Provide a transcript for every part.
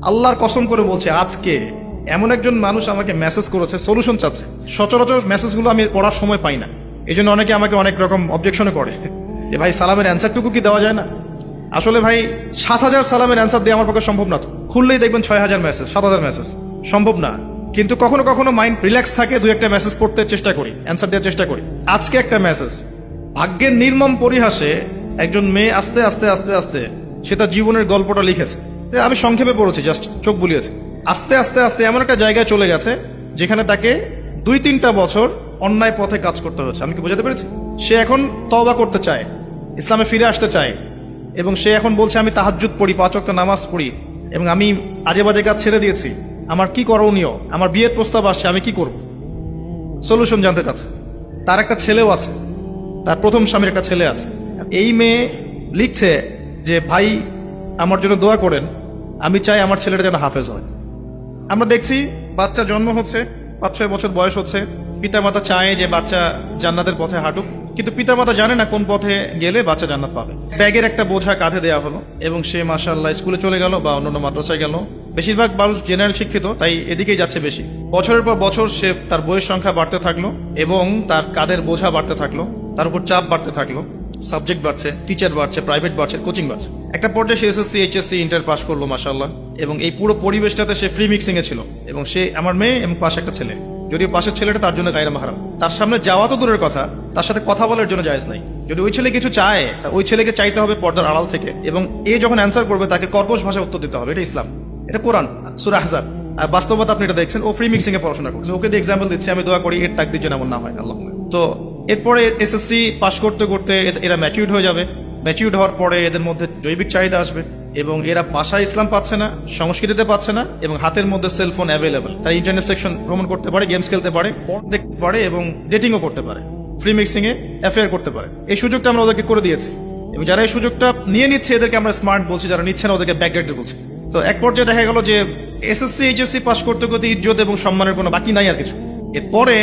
আল্লাহর কসম করে বলছে, আজকে এমন একজন মানুষ আমাকে মেসেজ করেছে, সলিউশন চাচ্ছে। সচরাচর মেসেজগুলো আমি পড়ার সময় পাই না, এই জন্য অনেকে আমাকে অনেক রকম অবজেকশনে করে যে ভাই সালামের অ্যান্সারটুকু কি দেওয়া যায় না। আসলে ভাই 7,000 সালামের অ্যান্সার দিয়ে আমার পক্ষে সম্ভব না। তো খুললেই দেখবেন 6,000 মেসেজ, 7,000 মেসেজ, সম্ভব না। কিন্তু কখনো কখনো মাইন্ড রিল্যাক্স থাকে, দুই একটা মেসেজ পড়তে চেষ্টা করি, অ্যান্সার দেওয়ার চেষ্টা করি। আজকে একটা মেসেজ, ভাগ্যের নির্মম পরিহাসে একজন মেয়ে আস্তে আস্তে আস্তে আস্তে সে তার জীবনের গল্পটা লিখেছে। আমি সংক্ষেপে পড়েছি, জাস্ট চোখ বুলিয়েছে। আস্তে আস্তে আস্তে এমন একটা জায়গায় চলে গেছে যেখানে তাকে 2-3টা বছর অন্যায় পথে কাজ করতে হচ্ছে। আমি কি বোঝাতে পেরেছি? সে এখন তওবা করতে চায়, ইসলামে ফিরে আসতে চায়, এবং সে এখন বলছে আমি তাহাজ্জুদ পড়ি, 5 ওয়াক্ত নামাজ পড়ি, এবং আমি আজে বাজে কাজ ছেড়ে দিয়েছি, আমার কি করণীয়, আমার বিয়ের প্রস্তাব আসছে, আমি কি করব? সলিউশন জানতে চাচ্ছে। তার একটা ছেলেও আছে, তার প্রথম স্বামীর একটা ছেলে আছে। এই মেয়ে লিখছে যে ভাই আমার জন্য দোয়া করেন, আমি চাই আমার ছেলেটা যেন হাফেজ হয়। আমরা দেখছি বাচ্চা জন্ম হচ্ছে, 5-6 বছর বয়স হচ্ছে, পিতামাতা চায় যে বাচ্চা জান্নাতের পথে হাঁটুক, কিন্তু পিতামাতা জানে না কোন পথে গেলে বাচ্চা জান্নাত পাবে। ব্যাগের একটা বোঝা কাঁধে দেওয়া হলো এবং সে মাশাআল্লাহ স্কুলে চলে গেল বা অন্যান্য মাদ্রাসায় গেল। বেশিরভাগ মানুষ জেনারেল শিক্ষিত, তাই এদিকেই যাচ্ছে বেশি। বছরের পর বছর সে তার বইয়ের সংখ্যা বাড়তে থাকলো এবং তার কাঁধের বোঝা বাড়তে থাকলো, তার উপর চাপ বাড়তে থাকলো, সাবজেক্ট বাড়ছে, টিচার বাড়ছে, প্রাইভেট বাড়ছে, কোচিং বাড়ছে। একটা পর্যায়ে সে এসএসসি, এইচএসসি, ইন্টার পাস করলো মাশাআল্লাহ, এবং এই পুরো পরিবেশটাতে সে ফ্রি মিক্সিং এ ছিল। এবং সে আমার মেয়ে এবং পাশে একটা ছেলে, যদিও পাশের ছেলেটা তার জন্য গায়রে মাহরাম, তার সামনে যাওয়া তো দূরের কথা, তার সাথে কথা বলার জন্য জায়েজ নাই। যদি ওই ছেলে কিছু চায়, ওই ছেলেকে চাইতে হবে পর্দার আড়াল থেকে, এবং এ যখন অ্যান্সার করবে তাকে কর্কশ ভাষায় উত্তর দিতে হবে। এটা ইসলাম, এটা কোরআন, সূরা আহজাব। আর বাস্তবতা আপনি এটা দেখছেন, ও ফ্রি মিক্সিং এ পড়াশোনা করছে। ওকে দিয়ে এক্সাম্পল দিচ্ছি, আমি দোয়া করি এর তাকদীর যেন এমন না হয়, আল্লাহ। তো এরপরে এসএসসি পাস করতে করতে এরা ম্যাচিউরড হয়ে যাবে। ম্যাচিউরড হওয়ার পরে এদের মধ্যে জৈবিক চাহিদা আসবে, এবং এরা ভাষায় ইসলাম পাচ্ছে না, সংস্কৃতিতে পাচ্ছে না, এবং হাতের মধ্যে সেলফোন অ্যাভেলেবল। তারা ইন্টারনেট সেকশন ভ্রমণ করতে পারে, গেমস খেলতে পারে, দেখতে পারে, এবং ডেটিংও করতে পারে, ফ্রি মিক্সিং এ অ্যাফেয়ার করতে পারে। এই সুযোগটা আমরা ওদেরকে করে দিয়েছি, এবং যারা এই সুযোগটা নিয়ে নিচ্ছে এদেরকে আমরা স্মার্ট বলছি, যারা নিচ্ছে না ওদেরকে ব্যাকগ্রেডেড বলছি। তো এক পর্যায়ে দেখা গেল যে এসএসসি, এইচএসসি পাস করতে করতে ইজ্জত এবং সম্মানের কোনো বাকি নাই আর কিছু। এরপরে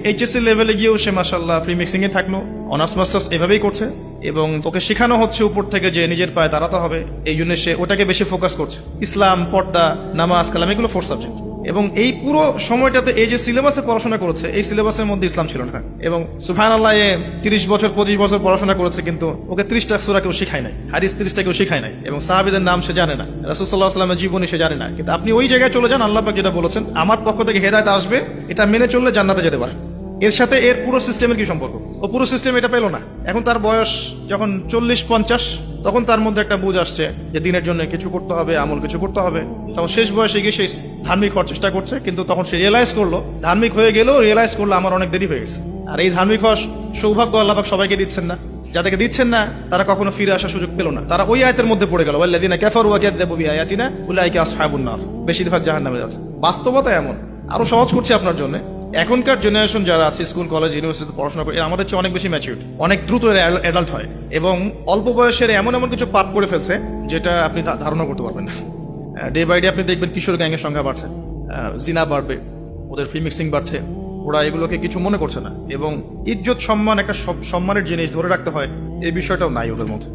এইচএসসি লেভেলে গিয়েও সে মাশাআল্লাহ ফ্রি মিক্সিং এ থাকলো, অনার্স মাস্টার্স এভাবেই করছে, এবং তোকে শেখানো হচ্ছে উপর থেকে যে নিজের পায়ে দাঁড়াতে হবে। এই জন্য সে ওটাকে বেশি ফোকাস করছে। ইসলাম, পর্দা, নামাজ, কালাম, এগুলো 4 সাবজেক্ট। এবং এই পুরো সময়টাতে এই যে সিলেবাসে পড়াশোনা করেছে, এই সিলেবাসের মধ্যে ইসলাম ছিল না। এবং সুবহানাল্লাহ, 30 বছর 25 বছর পড়াশোনা করেছে, কিন্তু ওকে 30টা সূরা কেউ শেখায় নাই, হাদিস 30টা কেউ শেখায় নাই, এবং সাহাবীদের নাম সে জানে না, রাসূল সাল্লাল্লাহু আলাইহি ওয়াসাল্লামের জীবনী সে জানে না। কিন্তু আপনি ওই জায়গায় চলে যান, আল্লাহ পাক যেটা বলেছেন, আমার পক্ষ থেকে হেদায়েত আসবে, এটা মেনে চললে জান্নাতে যেতে পারে। এর সাথে এর পুরো সিস্টেমের কি সম্পর্ক? ও পুরো সিস্টেম এটা পেল না। এখন তার বয়স যখন 40-50, তখন তার মধ্যে একটা বুঝ আসছে যে দিনের জন্য কিছু করতে হবে, আমল কিছু করতে হবে। তখন শেষ বয়সে গিয়ে সে ধার্মিক হওয়ার চেষ্টা করছে, কিন্তু তখন সে রিয়েলাইজ করলো, ধার্মিক হয়ে গেলেও রিয়েলাইজ করলো আমার অনেক দেরি হয়ে গেছে। আর এই ধার্মিক হওয়ার সৌভাগ্য আল্লাহ পাক সবাইকে দিচ্ছেন না। যাদেরকে দিচ্ছেন না তারা কখনো ফিরে আসার সুযোগ পেল না, তারা ওই আয়াতের মধ্যে পড়ে গেল, ওয়াল্লাযিনা কাফারু ওয়া কাযযাবু বিআয়াতিনা উলাইকা আসহাবুন নার। বেশিরভাগ জাহান্নামে যাচ্ছে। বাস্তবতা এমন। আরো সহজ করছি আপনার জন্য, এখনকার জেনারেশন যারা আছে স্কুল, কলেজ, ইউনিভার্সিটিতে পড়াশোনা করে, আমাদের চেয়ে অনেক বেশি ম্যাচিউরড, অনেক দ্রুত অ্যাডাল্ট হয়, এবং অল্প বয়সের এমন এমন কিছু পাপ করে ফেলছে যেটা আপনি ধারণা করতে পারবেন না। ডে বাই ডে আপনি দেখবেন কিশোর গ্যাংয়ের সংখ্যা বাড়ছে, জিনা বাড়বে, ওদের ফ্রি মিক্সিং বাড়ছে, ওরা এগুলোকে কিছু মনে করছে না, এবং ইজ্জত, সম্মান, একটা সম্মানের জিনিস ধরে রাখতে হয়, এই বিষয়টাও নাই ওদের মধ্যে।